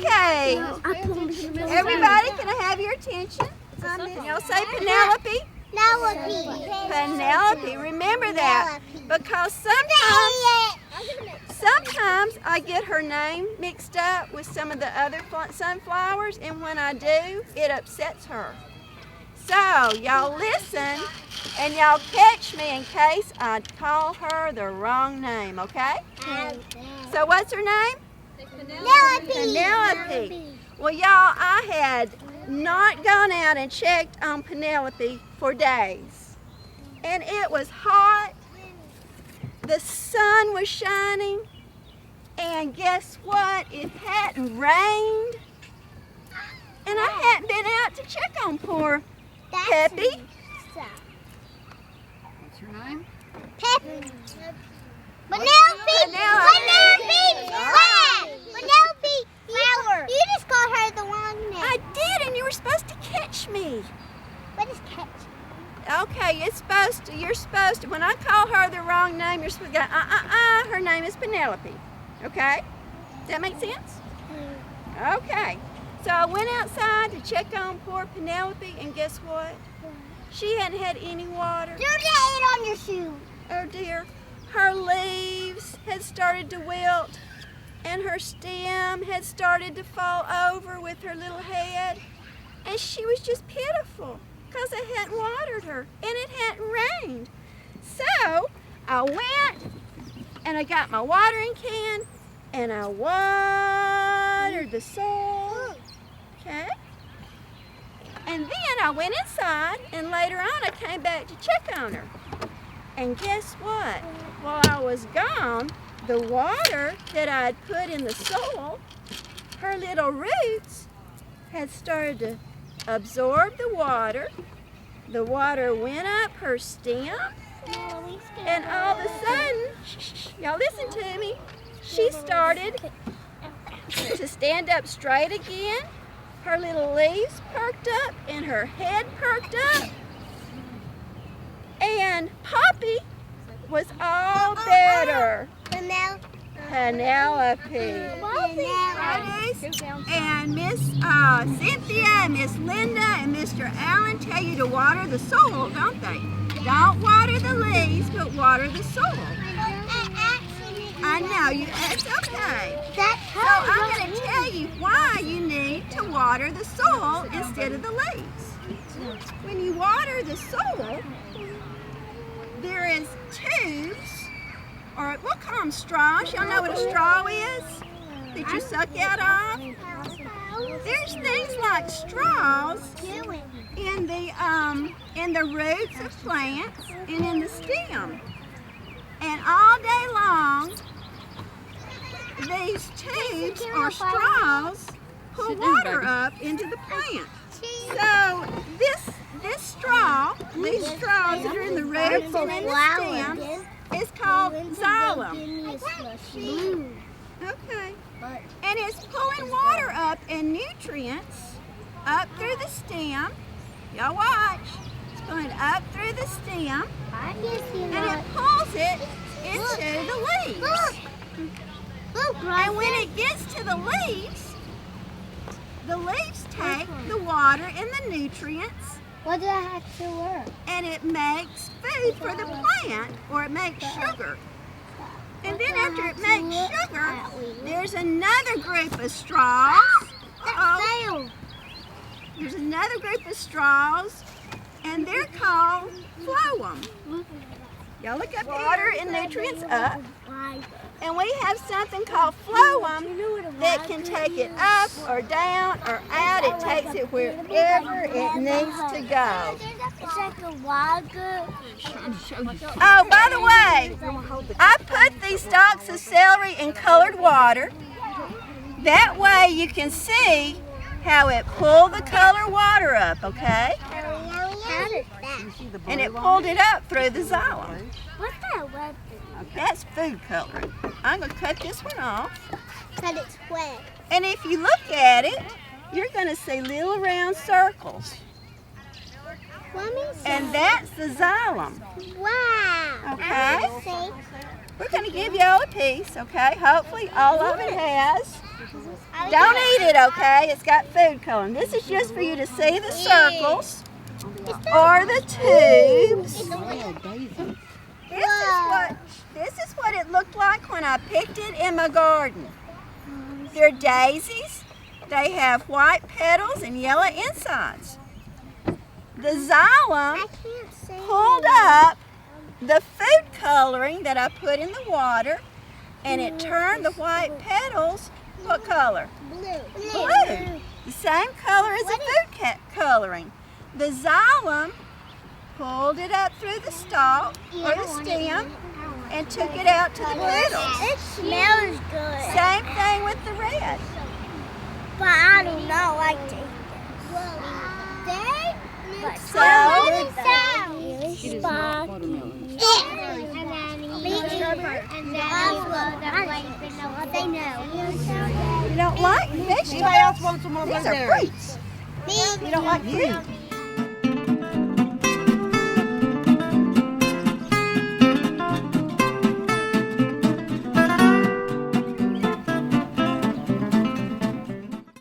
Okay. Everybody, can I have your attention? Y'all say Penelope. Penelope. Remember that. Because sometimes I get her name mixed up with some of the other sunflowers, and when I do, it upsets her. So, y'all listen, and y'all catch me in case I call her the wrong name, okay? So, what's her name? Penelope. Well, y'all, I had not gone out and checked on Penelope for days. And it was hot. The sun was shining. And guess what? It hadn't rained. And I hadn't been out to check on poor Peppy. What's your name? Peppy. Penelope Flower. You just called her the wrong name. I did, and you were supposed to catch me. What is catch? Okay, you're supposed to, when I call her the wrong name, you're supposed to go, her name is Penelope. Okay? Does that make sense? Okay. So I went outside to check on poor Penelope, and guess what? She hadn't had any water. You're getting on your shoe. Oh dear. Her leaves had started to wilt, and her stem had started to fall over with her little head. And she was just pitiful because I hadn't watered her, and it hadn't rained. So I went, and I got my watering can, and I watered the soil. Okay? And then I went inside, and later on I came back to check on her. And guess what? While I was gone, the water that I had put in the soil, her little roots had started to absorb the water. The water went up her stem, and all of a sudden, y'all listen to me, she started to stand up straight again. Her little leaves perked up, and her head perked up. And Poppy was all better. Penelope. And Miss Cynthia and Miss Linda and Mr. Allen tell you to water the soil, don't they? Don't water the leaves, but water the soil. I know, it's okay. So I'm going to tell you why you need to water the soil instead of the leaves. When you water the soil, there is tubes, or we'll call them straws. Y'all know what a straw is? That you suck out of? There's things like straws in the roots of plants and in the stem. And all day long, these tubes or straws pull water up into the plant. So these straws that are in the roots and in the stems is called xylem. Okay. And it's pulling water up and nutrients up through the stem. Y'all watch. It's pulling up through the stem, and it pulls it into the leaves. And when it gets to the leaves take the water and the nutrients. What does that have to work? And it makes food for the plant, or it makes sugar. And then after it makes sugar, there's another group of straws. There's another group of straws, and they're called phloem. Y'all look up water and nutrients up. And we have something called phloem that can take it up or down or out. It takes it wherever it needs to go. It's like a water. Oh, by the way, I put these stalks of celery in colored water. That way you can see how it pulled the color water up, okay? And it pulled it up through the xylem. What's that weapon? That's food coloring. I'm going to cut this one off. Because it's wet. And if you look at it, you're going to see little round circles. And that's the xylem. Wow. Okay? We're going to give you all a piece, okay? Hopefully all of it has Don't eat it, okay? It's got food coloring. This is just for you to see the circles or the tubes. This is what it looked like when I picked it in my garden. They're daisies. They have white petals and yellow insides. The xylem pulled up the food coloring that I put in the water, and it turned the white petals, what color? Blue. The same color as the food coloring. The xylem pulled it up through the stalk or the stem and took it out to the petals. It smells good. Same thing with the red. But I do not like to eat this. So, you don't like vegetables? Anybody else want some more These are blueberries? fruits. You don't like fruit?